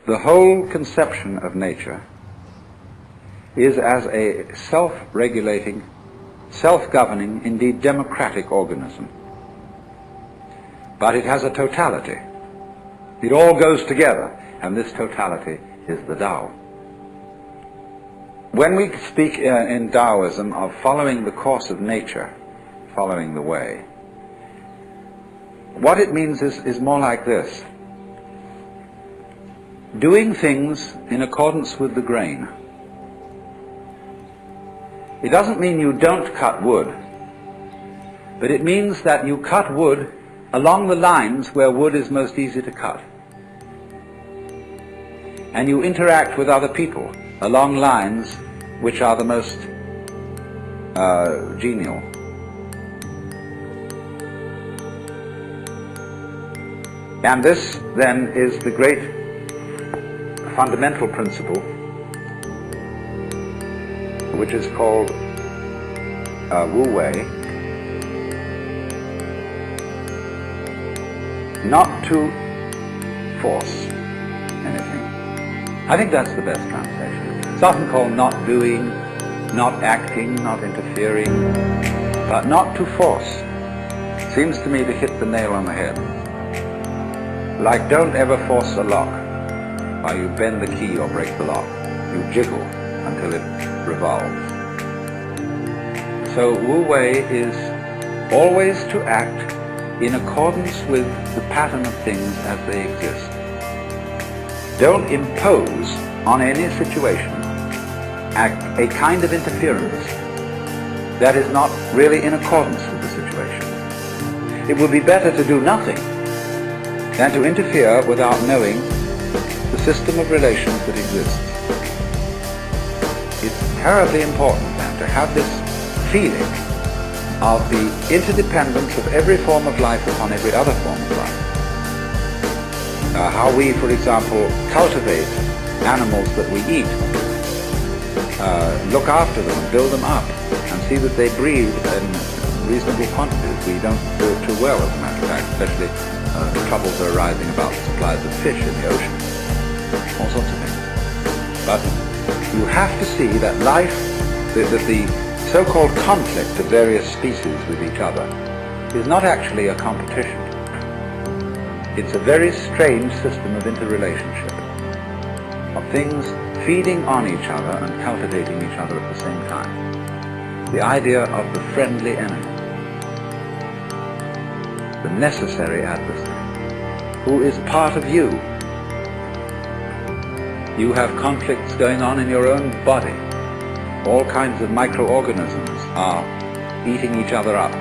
the whole conception of nature is as a self-regulating, self-governing, indeed democratic organism. But it has a totality. It all goes together, and this totality is the Tao. When we speak in Taoism of following the course of nature, following the way, what it means is more like this: doing things in accordance with the grain. It doesn't mean you don't cut wood, but it means that you cut wood along the lines where wood is most easy to cut. And you interact with other people along lines which are the most genial. And this then is the great fundamental principle which is called Wu Wei. Not to force anything. I think that's the best translation. It's often called not doing, not acting, not interfering, but not to force seems to me to hit the nail on the head. Like, don't ever force a lock while you bend the key or break the lock. You jiggle until it revolves. So Wu Wei is always to act in accordance with the pattern of things as they exist. Don't impose on any situation a kind of interference that is not really in accordance with the situation. It would be better to do nothing than to interfere without knowing the system of relations that exists. It's terribly important then to have this feeling of the interdependence of every form of life upon every other form of life. How we, for example, cultivate animals that we eat, look after them, build them up, and see that they breed in reasonable quantities. We don't do it too well, as a matter of fact, especially troubles are arising about the supplies of fish in the ocean, all sorts of things. But you have to see that life, that the so-called conflict of various species with each other is not actually a competition. It's a very strange system of interrelationship, of things feeding on each other and cultivating each other at the same time. The idea of the friendly enemy, the necessary adversary, who is part of you. You have conflicts going on in your own body. All kinds of microorganisms are eating each other up.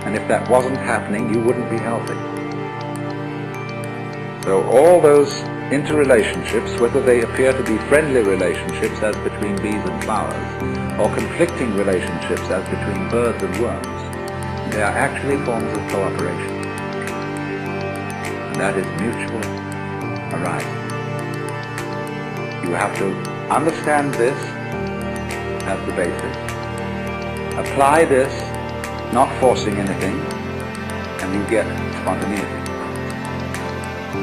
And if that wasn't happening, you wouldn't be healthy. So all those interrelationships, whether they appear to be friendly relationships as between bees and flowers, or conflicting relationships as between birds and worms, they are actually forms of cooperation. And that is mutual arising. You have to understand this as the basis, apply this, not forcing anything, and you get spontaneity.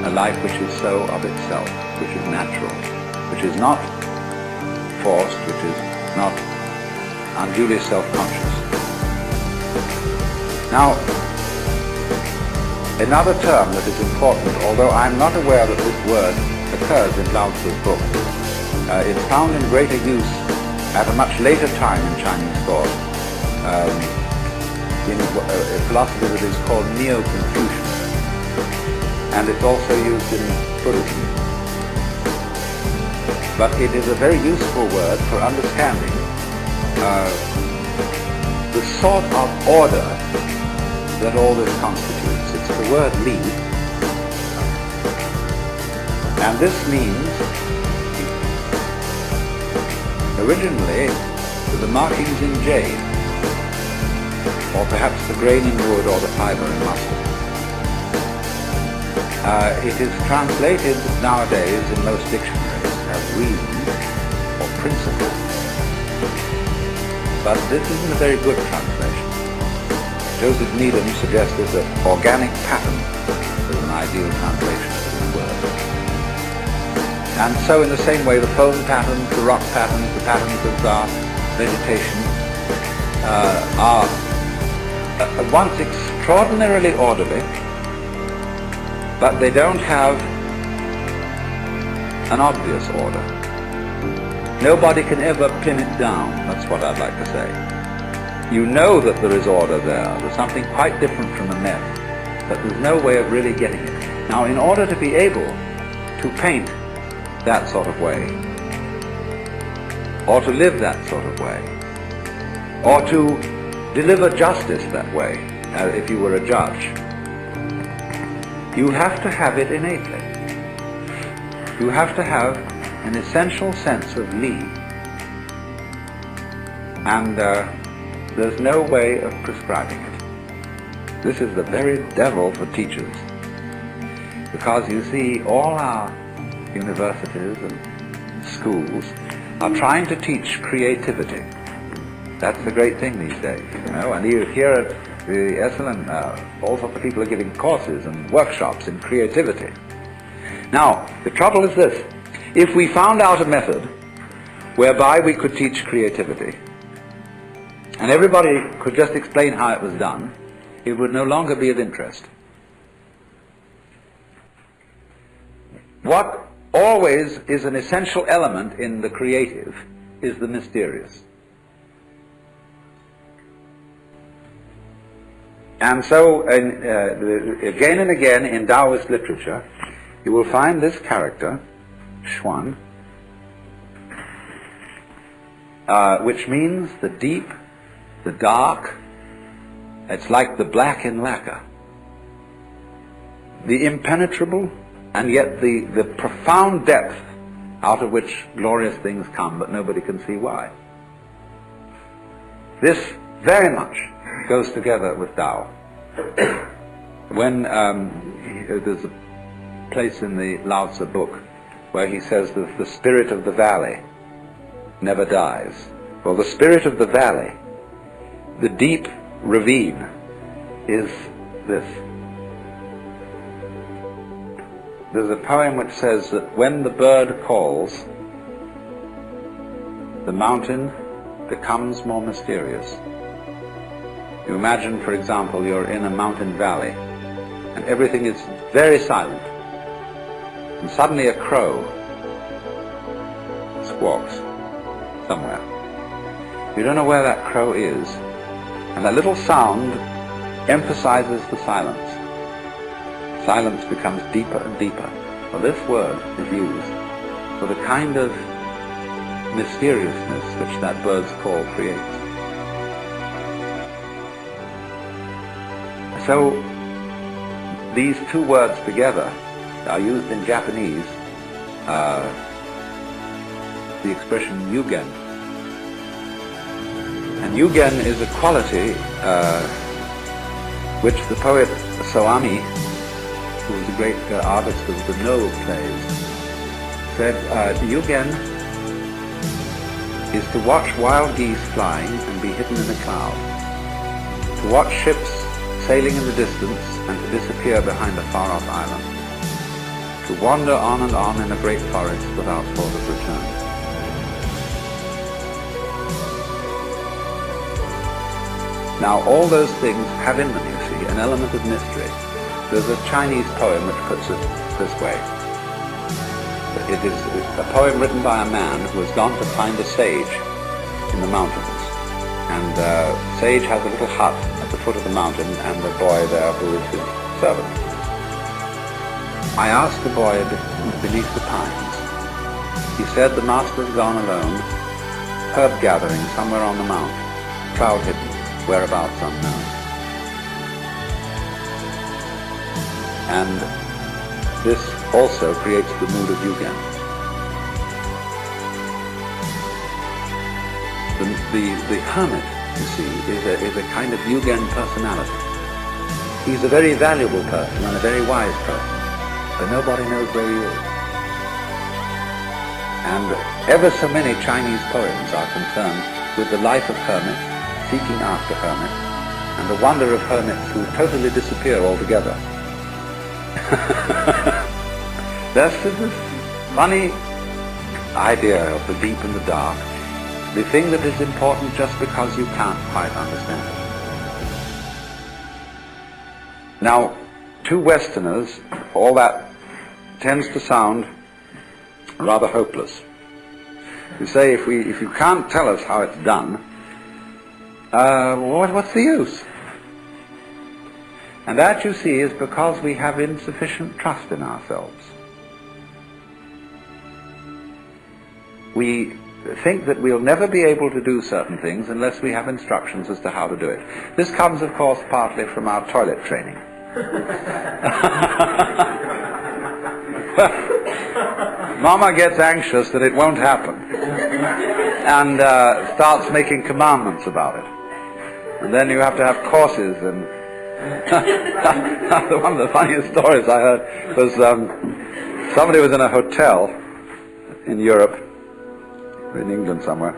A life which is so of itself, which is natural, which is not forced, which is not unduly self-conscious. Now, another term that is important, although I'm not aware that this word occurs in Lao Tzu's book, it's found in greater use at a much later time in Chinese thought, in a philosophy that is called Neo-Confucian, and it's also used in Buddhism. But it is a very useful word for understanding the sort of order that all this constitutes. It's the word Li, and this means originally the markings in jade, or perhaps the grain in wood or the fiber in mustard. It is translated nowadays in most dictionaries as reason or principle, but this isn't a very good translation. Joseph Needham suggested that organic pattern is an ideal translation of this word. And so in the same way, the foam patterns, the rock patterns, the patterns of our vegetation are at once extraordinarily orderly, but they don't have an obvious order. Nobody can ever pin it down, that's what I'd like to say. You know that there is order there. There's something quite different from a mess, but there's no way of really getting it. Now, in order to be able to paint that sort of way, or to live that sort of way, or to deliver justice that way, if you were a judge, you have to have it innately. You have to have an essential sense of Li. And there's no way of prescribing it. This is the very devil for teachers. Because you see, all our universities and schools are trying to teach creativity. That's the great thing these days, you know. And here at the Esalen, all sorts of people are giving courses and workshops in creativity. Now, the trouble is this. If we found out a method whereby we could teach creativity, and everybody could just explain how it was done, it would no longer be of interest. What always is an essential element in the creative is the mysterious. And so, again and again in Taoist literature, you will find this character, Xuan, which means the deep, the dark. It's like the black in lacquer. The impenetrable, and yet the profound depth out of which glorious things come, but nobody can see why. This very much goes together with Tao. When there's a place in the Lao Tzu book where he says that the spirit of the valley never dies. Well, the spirit of the valley, the deep ravine, is this. There's a poem which says that when the bird calls, the mountain becomes more mysterious. You imagine, for example, you're in a mountain valley and everything is very silent, and suddenly a crow squawks somewhere. You don't know where that crow is, and that little sound emphasizes the silence. Silence becomes deeper and deeper. Well, this word is used for the kind of mysteriousness which that bird's call creates. So these two words together are used in Japanese, the expression yugen. And yugen is a quality which the poet Soami, who was a great artist of the No plays, said yugen is to watch wild geese flying and be hidden in a cloud, to watch ships sailing in the distance and to disappear behind a far-off island, to wander on and on in a great forest without thought of return. Now, all those things have in them, you see, an element of mystery. There's a Chinese poem which puts it this way. It is a poem written by a man who has gone to find a sage in the mountains. And Sage has a little hut at the foot of the mountain, and the boy there who is his servant. I asked the boy beneath the pines. He said the master's gone alone, herb gathering somewhere on the mount, cloud hidden, whereabouts unknown. And this also creates the mood of yugen. The hermit, you see, is a kind of yugen personality. He's a very valuable person and a very wise person, but nobody knows where he is. And ever so many Chinese poems are concerned with the life of hermits, seeking after hermits, and the wonder of hermits who totally disappear altogether. That's funny idea of the deep and the dark, the thing that is important just because you can't quite understand it. Now, to Westerners, all that tends to sound rather hopeless. You say, if you can't tell us how it's done, what's the use? And that, you see, is because we have insufficient trust in ourselves. We think that we'll never be able to do certain things unless we have instructions as to how to do it. This comes, of course, partly from our toilet training. Mama gets anxious that it won't happen and starts making commandments about it. And then you have to have courses. And one of the funniest stories I heard was somebody was in a hotel in Europe, in England somewhere,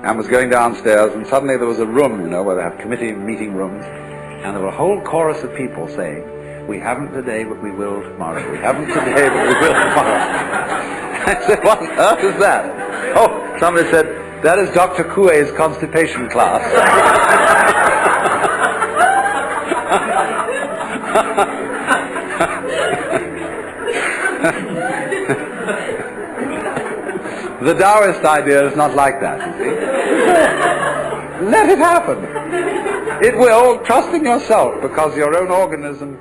and was going downstairs, and suddenly there was a room, where they have committee meeting rooms, and there were a whole chorus of people saying, "We haven't today, but we will tomorrow. We haven't today, but we will tomorrow." I said, "What on earth is that?" Oh, somebody said, "That is Dr. Coué's constipation class." The Taoist idea is not like that, you see. Let it happen. It will, trust in yourself, because your own organism